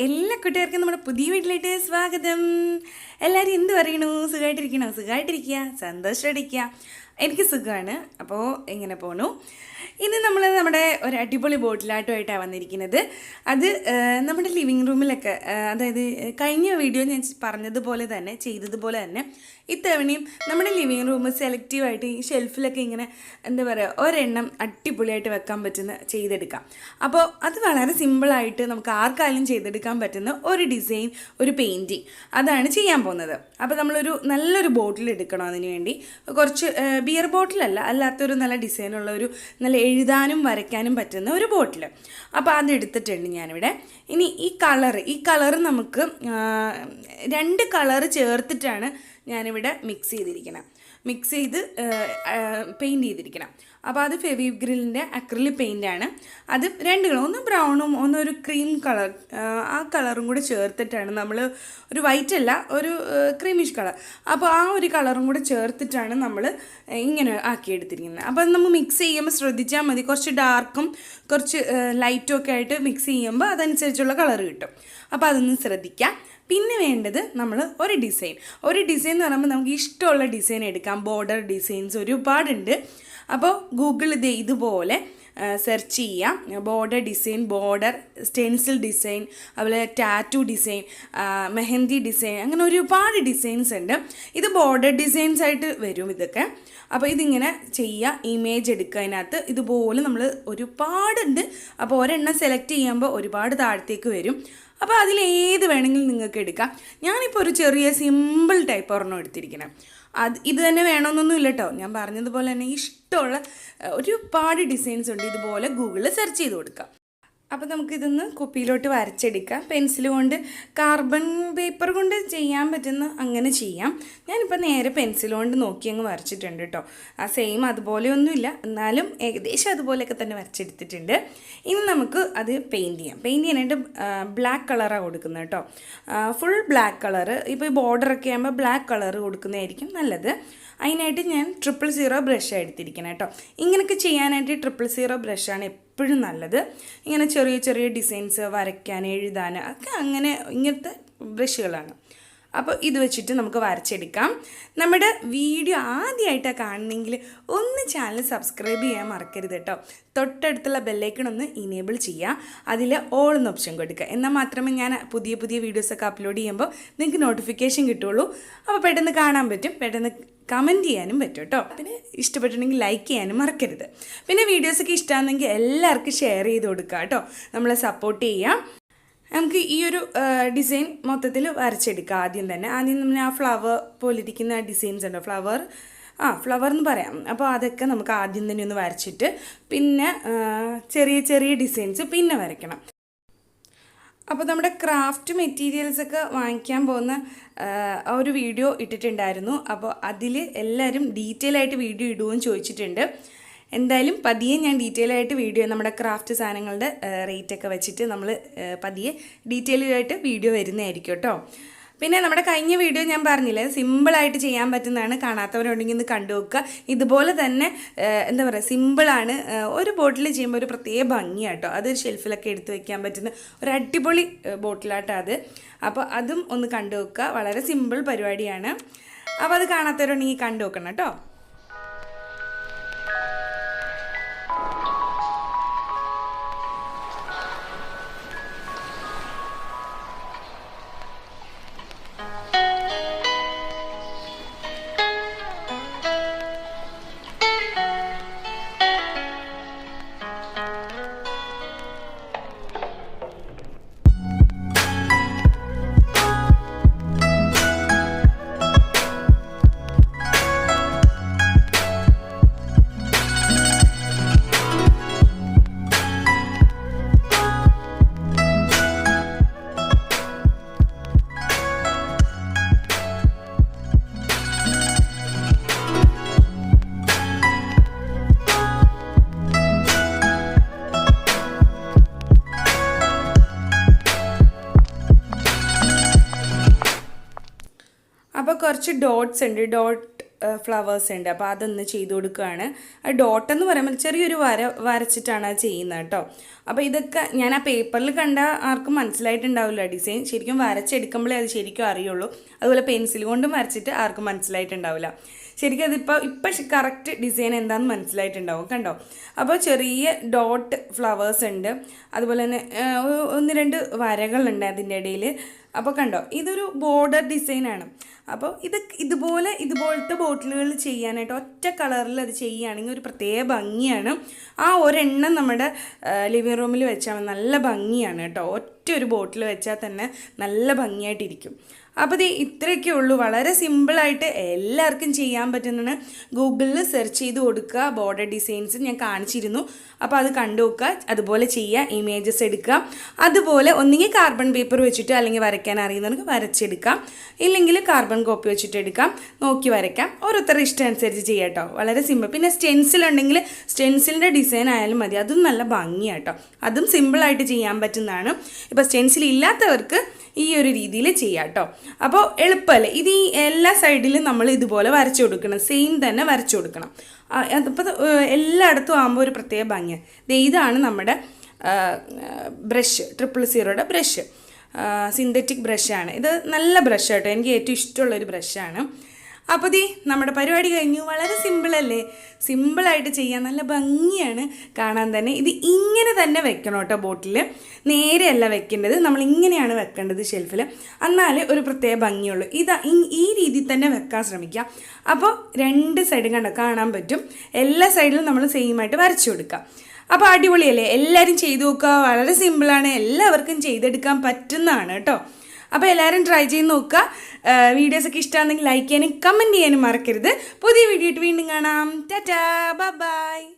എല്ലാ കുട്ടികൾക്കും നമ്മുടെ പുതിയ വീട്ടിലേക്ക് സ്വാഗതം. എല്ലാവരും എന്ത് പറയണു? സുഖമായിട്ടിരിക്കണോ? സുഖമായിട്ടിരിക്കുക, സന്തോഷമായിട്ടിരിക്കുക. എനിക്ക് സുഖമാണ്. അപ്പോൾ എങ്ങനെ പോണു? ഇന്ന് നമ്മൾ നമ്മുടെ ഒരു അടിപൊളി ബോട്ടിലാട്ടമായിട്ടാണ് വന്നിരിക്കുന്നത്. അത് നമ്മുടെ ലിവിങ് റൂമിലൊക്കെ, അതായത് കഴിഞ്ഞ വീഡിയോ ഞാൻ പറഞ്ഞതുപോലെ തന്നെ ചെയ്തതുപോലെ തന്നെ ഇത്തവണയും നമ്മുടെ ലിവിങ് റൂം സെലക്റ്റീവായിട്ട് ഈ ഷെൽഫിലൊക്കെ ഇങ്ങനെ എന്താ പറയുക, ഒരെണ്ണം അടിപൊളിയായിട്ട് വെക്കാൻ പറ്റുന്ന ചെയ്തെടുക്കാം. അപ്പോൾ അത് വളരെ സിമ്പിളായിട്ട് നമുക്ക് ആർക്കായാലും ചെയ്തെടുക്കാൻ പറ്റുന്ന ഒരു ഡിസൈൻ, ഒരു പെയിൻറ്റിങ് അതാണ് ചെയ്യാൻ പോകുന്നത്. അപ്പോൾ നമ്മളൊരു നല്ലൊരു ബോട്ടിൽ എടുക്കണം. അതിന് വേണ്ടി കുറച്ച് ബിയർ ബോട്ടിലല്ല, അല്ലാത്തൊരു നല്ല ഡിസൈനുള്ള ഒരു നല്ല എഴുതാനും വരയ്ക്കാനും പറ്റുന്ന ഒരു ബോട്ടിൽ. അപ്പോൾ അതെടുത്തിട്ടുണ്ട് ഞാനിവിടെ. ഇനി ഈ കളറ് നമുക്ക് 2 കളറ് ചേർത്തിട്ടാണ് ഞാനിവിടെ മിക്സ് ചെയ്ത് പെയിൻറ്റ് ചെയ്തിരിക്കണം. അപ്പോൾ അത് ഫെവിഗ്രിലിൻ്റെ അക്രിലിക് പെയിൻ്റാണ്. അത് 2 കളർ, ഒന്ന് ബ്രൗണും ഒന്നൊരു ക്രീം കളർ, ആ കളറും കൂടെ ചേർത്തിട്ടാണ് നമ്മൾ, ഒരു വൈറ്റ് അല്ല, ഒരു ക്രീമിഷ് കളർ, അപ്പോൾ ആ ഒരു കളറും കൂടെ ചേർത്തിട്ടാണ് നമ്മൾ ഇങ്ങനെ ആക്കിയെടുത്തിരിക്കുന്നത്. അപ്പോൾ അത് നമ്മൾ മിക്സ് ചെയ്യുമ്പോൾ ശ്രദ്ധിച്ചാൽ മതി, കുറച്ച് ഡാർക്കും കുറച്ച് ലൈറ്റും ഒക്കെ ആയിട്ട് മിക്സ് ചെയ്യുമ്പോൾ അതനുസരിച്ചുള്ള കളർ കിട്ടും. അപ്പോൾ അതൊന്ന് ശ്രദ്ധിക്കാം. പിന്നെ വേണ്ടത് നമ്മൾ ഒരു ഡിസൈൻ എന്ന് പറയുമ്പോൾ നമുക്ക് ഇഷ്ടമുള്ള ഡിസൈൻ എടുക്കാം. ബോർഡർ ഡിസൈൻസ് ഒരുപാടുണ്ട്. അപ്പോൾ ഗൂഗിളിൽ ഇതുപോലെ സെർച്ച് ചെയ്യാം. Border design, border stencil design, അതുപോലെ ടാറ്റു ഡിസൈൻ, മെഹന്തി ഡിസൈൻ, അങ്ങനെ ഒരുപാട് ഡിസൈൻസ് ഉണ്ട്. ഇത് ബോർഡർ ഡിസൈൻസ് ആയിട്ട് വരും ഇതൊക്കെ. അപ്പോൾ ഇതിങ്ങനെ ചെയ്യുക, ഇമേജ് എടുക്കുക. അതിനകത്ത് ഇതുപോലെ നമ്മൾ ഒരുപാടുണ്ട്. അപ്പോൾ ഒരെണ്ണം സെലക്ട് ചെയ്യുമ്പോൾ ഒരുപാട് താഴത്തേക്ക് വരും. അപ്പോൾ അതിലേത് വേണമെങ്കിലും നിങ്ങൾക്ക് എടുക്കാം. ഞാനിപ്പോൾ ഒരു ചെറിയ സിമ്പിൾ ടൈപ്പ് ഒരെണ്ണം എടുത്തിരിക്കണം. ഇത് തന്നെ വേണമെന്നൊന്നും ഇല്ല കേട്ടോ. ഞാൻ പറഞ്ഞതുപോലെ തന്നെ ഇഷ്ടമുള്ള ഒരുപാട് ഡിസൈൻസ് ഉണ്ട്. ഇതുപോലെ ഗൂഗിളിൽ സെർച്ച് ചെയ്ത് കൊടുക്കാം. അപ്പോൾ നമുക്കിതൊന്ന് കുപ്പിയിലോട്ട് വരച്ചെടുക്കാം. പെൻസിൽ കൊണ്ട്, കാർബൺ പേപ്പർ കൊണ്ട് ചെയ്യാൻ പറ്റുന്ന അങ്ങനെ ചെയ്യാം. ഞാനിപ്പോൾ നേരെ പെൻസിൽ കൊണ്ട് നോക്കി അങ്ങ് വരച്ചിട്ടുണ്ട് കേട്ടോ. ആ സെയിം അതുപോലെയൊന്നുമില്ല, എന്നാലും ഏകദേശം അതുപോലെയൊക്കെ തന്നെ വരച്ചെടുത്തിട്ടുണ്ട്. ഇനി നമുക്ക് അത് പെയിൻറ്റ് ചെയ്യാനായിട്ട് ബ്ലാക്ക് കളറാണ് കൊടുക്കുന്നത് കേട്ടോ. Full black colour. ഇപ്പോൾ ഈ ബോർഡറൊക്കെ ആകുമ്പോൾ ബ്ലാക്ക് കളറ് കൊടുക്കുന്നതായിരിക്കും നല്ലത്. അതിനായിട്ട് ഞാൻ 000 ബ്രഷാണ് എടുത്തിരിക്കുന്നത് കേട്ടോ. ഇങ്ങനെയൊക്കെ ചെയ്യാനായിട്ട് 000 ബ്രഷാണ് എപ്പോഴും നല്ലത്. ഇങ്ങനെ ചെറിയ ചെറിയ ഡിസൈൻസ് വരയ്ക്കാൻ, എഴുതാൻ ഒക്കെ അങ്ങനെ ഇങ്ങനത്തെ ബ്രഷുകളാണ്. അപ്പോൾ ഇത് വെച്ചിട്ട് നമുക്ക് വരച്ചെടുക്കാം. നമ്മുടെ വീഡിയോ ആദ്യമായിട്ടാണ് കാണുന്നെങ്കിൽ ഒന്ന് ചാനൽ സബ്സ്ക്രൈബ് ചെയ്യാൻ മറക്കരുത് കേട്ടോ. തൊട്ടടുത്തുള്ള ബെല്ലൈക്കൺ ഒന്ന് ഇനേബിൾ ചെയ്യുക. അതിൽ ഓൾ എന്ന ഓപ്ഷൻ കൊടുക്കുക. എന്നാൽ മാത്രമേ ഞാൻ പുതിയ വീഡിയോസൊക്കെ അപ്ലോഡ് ചെയ്യുമ്പോൾ നിങ്ങൾക്ക് നോട്ടിഫിക്കേഷൻ കിട്ടുള്ളൂ. അപ്പോൾ പെട്ടെന്ന് കാണാൻ പറ്റും, പെട്ടെന്ന് കമൻറ്റ് ചെയ്യാനും പറ്റും കേട്ടോ. പിന്നെ ഇഷ്ടപ്പെട്ടിട്ടുണ്ടെങ്കിൽ ലൈക്ക് ചെയ്യാനും മറക്കരുത്. പിന്നെ വീഡിയോസൊക്കെ ഇഷ്ടമാണെങ്കിൽ എല്ലാവർക്കും ഷെയർ ചെയ്ത് കൊടുക്കുക കേട്ടോ. നമ്മളെ സപ്പോർട്ട് ചെയ്യാം. നമുക്ക് ഈ ഒരു ഡിസൈൻ മൊത്തത്തിൽ വരച്ചെടുക്കാം. ആദ്യം നമ്മൾ ആ ഫ്ലവർ പോലിരിക്കുന്ന ഡിസൈൻസ് ഉണ്ടോ, ഫ്ലവർ എന്ന് പറയാം. അപ്പോൾ അതൊക്കെ നമുക്ക് ആദ്യം തന്നെ ഒന്ന് വരച്ചിട്ട് പിന്നെ ചെറിയ ഡിസൈൻസ് പിന്നെ വരയ്ക്കണം. അപ്പോൾ നമ്മുടെ ക്രാഫ്റ്റ് മെറ്റീരിയൽസൊക്കെ വാങ്ങിക്കാൻ പോകുന്ന ഒരു വീഡിയോ ഇട്ടിട്ടുണ്ടായിരുന്നു. അപ്പോൾ അതിൽ എല്ലാവരും ഡീറ്റെയിൽ ആയിട്ട് വീഡിയോ ഇടുകയും ചോദിച്ചിട്ടുണ്ട്. എന്തായാലും പതിയെ ഞാൻ ഡീറ്റെയിൽ ആയിട്ട് വീഡിയോ, നമ്മുടെ ക്രാഫ്റ്റ് സാധനങ്ങളുടെ റേറ്റൊക്കെ വെച്ചിട്ട് നമ്മൾ പതിയെ ഡീറ്റെയിലായിട്ട് വീഡിയോ വരുന്നതായിരിക്കും കേട്ടോ. പിന്നെ നമ്മുടെ കഴിഞ്ഞ വീഡിയോ ഞാൻ പറഞ്ഞില്ലേ, സിമ്പിളായിട്ട് ചെയ്യാൻ പറ്റുന്നതാണ്. കാണാത്തവരുണ്ടെങ്കിൽ ഒന്ന് കണ്ടു നോക്കുക. ഇതുപോലെ തന്നെ എന്താ പറയുക, സിമ്പിളാണ്. ഒരു ബോട്ടിൽ ചെയ്യുമ്പോൾ ഒരു പ്രത്യേക ഭംഗിയാണ് കേട്ടോ. അത് ഷെൽഫിലൊക്കെ എടുത്ത് വയ്ക്കാൻ പറ്റുന്ന ഒരു അടിപൊളി ബോട്ടിലാട്ടോ അത്. അപ്പോൾ അതും ഒന്ന് കണ്ടു നോക്കുക. വളരെ സിമ്പിൾ പരിപാടിയാണ്. അപ്പോൾ അത് കാണാത്തവരുണ്ടെങ്കിൽ കണ്ടു നോക്കണം കേട്ടോ. അപ്പോൾ കുറച്ച് ഡോട്ട്സ് ഉണ്ട്. ഫ്ലവേഴ്സ് ഉണ്ട്. അപ്പോൾ അതൊന്ന് ചെയ്ത് കൊടുക്കുകയാണ്. ഡോട്ട് എന്ന് പറയുമ്പോൾ ചെറിയൊരു വരച്ചിട്ടാണ് അത് ചെയ്യുന്നത് കേട്ടോ. അപ്പോൾ ഇതൊക്കെ ഞാൻ ആ പേപ്പറിൽ കണ്ട ആർക്കും മനസ്സിലായിട്ടുണ്ടാവില്ല ഡിസൈൻ. ശരിക്കും വരച്ചെടുക്കുമ്പോഴേ അത് ശരിക്കും അറിയുള്ളൂ. അതുപോലെ പെൻസിൽ കൊണ്ടും വരച്ചിട്ട് ആർക്കും മനസ്സിലായിട്ടുണ്ടാവില്ല. ശരിക്കും ഇപ്പം കറക്റ്റ് ഡിസൈൻ എന്താണെന്ന് മനസ്സിലായിട്ടുണ്ടാവും കണ്ടോ. അപ്പോൾ ചെറിയ ഡോട്ട് ഫ്ലവേഴ്സ് ഉണ്ട്. അതുപോലെ തന്നെ 1-2 വരകളുണ്ട് അതിൻ്റെ ഇടയിൽ. അപ്പോൾ കണ്ടോ, ഇതൊരു ബോർഡർ ഡിസൈനാണ്. അപ്പോൾ ഇതുപോലത്തെ ബോട്ടിലുകൾ ചെയ്യാനായിട്ട് ഒറ്റ കളറിൽ അത് ചെയ്യുകയാണെങ്കിൽ ഒരു പ്രത്യേക ഭംഗിയാണ്. ആ ഒരെണ്ണം നമ്മുടെ ലിവിങ് റൂമിൽ വെച്ചാൽ നല്ല ഭംഗിയാണ് കേട്ടോ. ഒറ്റ ഒരു ബോട്ടിൽ വെച്ചാൽ തന്നെ നല്ല ഭംഗിയായിട്ടിരിക്കും. അപ്പോൾ ഇത്രയൊക്കെ ഉള്ളൂ. വളരെ സിമ്പിളായിട്ട് എല്ലാവർക്കും ചെയ്യാൻ പറ്റുന്നതാണ്. ഗൂഗിളിൽ സെർച്ച് ചെയ്ത് കൊടുക്കുക, ബോർഡർ ഡിസൈൻസ് ഞാൻ കാണിച്ചിരുന്നു. അപ്പോൾ അത് കണ്ടു നോക്കുക, അതുപോലെ ചെയ്യുക, ഇമേജസ് എടുക്കുക. അതുപോലെ ഒന്നുകിൽ കാർബൺ പേപ്പർ വെച്ചിട്ട് അല്ലെങ്കിൽ വരയ്ക്കാൻ അറിയുന്നവർക്ക് വരച്ചെടുക്കാം, ഇല്ലെങ്കിൽ കാർബൺ കോപ്പി വെച്ചിട്ട് എടുക്കാം, നോക്കി വരയ്ക്കാം. ഓരോരുത്തരുടെ ഇഷ്ടം അനുസരിച്ച് ചെയ്യാം കേട്ടോ. വളരെ സിമ്പിൾ. പിന്നെ സ്റ്റെൻസിൽ ഉണ്ടെങ്കിൽ സ്റ്റെൻസിലിൻ്റെ ഡിസൈൻ ആയാലും മതി, അതും നല്ല ഭംഗിയാണ് കേട്ടോ. അതും സിമ്പിളായിട്ട് ചെയ്യാൻ പറ്റുന്നതാണ്. ഇപ്പോൾ സ്റ്റെൻസിൽ ഇല്ലാത്തവർക്ക് ഈ ഒരു രീതിയിൽ ചെയ്യാം കേട്ടോ. അപ്പോൾ എളുപ്പമല്ലേ. ഇത് ഈ എല്ലാ സൈഡിലും നമ്മൾ ഇതുപോലെ വരച്ചു കൊടുക്കണം, സെയിം തന്നെ വരച്ചു കൊടുക്കണം. അതിപ്പോൾ എല്ലായിടത്തും ആകുമ്പോൾ ഒരു പ്രത്യേക ഭംഗിയാണ്. ഇതാണ് നമ്മുടെ ബ്രഷ്, 000 ബ്രഷ്, സിന്തറ്റിക് ബ്രഷാണ്. ഇത് നല്ല ബ്രഷ് കേട്ടോ, എനിക്ക് ഏറ്റവും ഇഷ്ടമുള്ളൊരു ബ്രഷാണ്. അപ്പോൾ നമ്മുടെ പരിപാടി കഴിഞ്ഞു. വളരെ സിമ്പിളല്ലേ, സിമ്പിളായിട്ട് ചെയ്യാൻ നല്ല ഭംഗിയാണ് കാണാൻ തന്നെ. ഇത് ഇങ്ങനെ തന്നെ വെക്കണം കേട്ടോ. ബോട്ടിൽ നേരെയല്ല വെക്കേണ്ടത്, നമ്മൾ ഇങ്ങനെയാണ് വെക്കേണ്ടത് ഷെൽഫിൽ. എന്നാൽ ഒരു പ്രത്യേക ഭംഗിയുള്ളൂ. ഈ രീതിയിൽ തന്നെ വെക്കാൻ ശ്രമിക്കാം. അപ്പോൾ 2 സൈഡും കാണാൻ പറ്റും. എല്ലാ സൈഡിലും നമ്മൾ സെയിമായിട്ട് വരച്ചു കൊടുക്കാം. അപ്പോൾ അടിപൊളിയല്ലേ, എല്ലാവരും ചെയ്തു നോക്കുക. വളരെ സിമ്പിളാണ്, എല്ലാവർക്കും ചെയ്തെടുക്കാൻ പറ്റുന്നതാണ് കേട്ടോ. അപ്പോൾ എല്ലാവരും ട്രൈ ചെയ്ത് നോക്കുക. വീഡിയോസൊക്കെ ഇഷ്ടമാണെങ്കിൽ ലൈക്ക് ചെയ്യാനും കമൻറ്റ് ചെയ്യാനും മറക്കരുത്. പുതിയ വീഡിയോ ആയിട്ട് വീണ്ടും കാണാം. Tata, bye bye.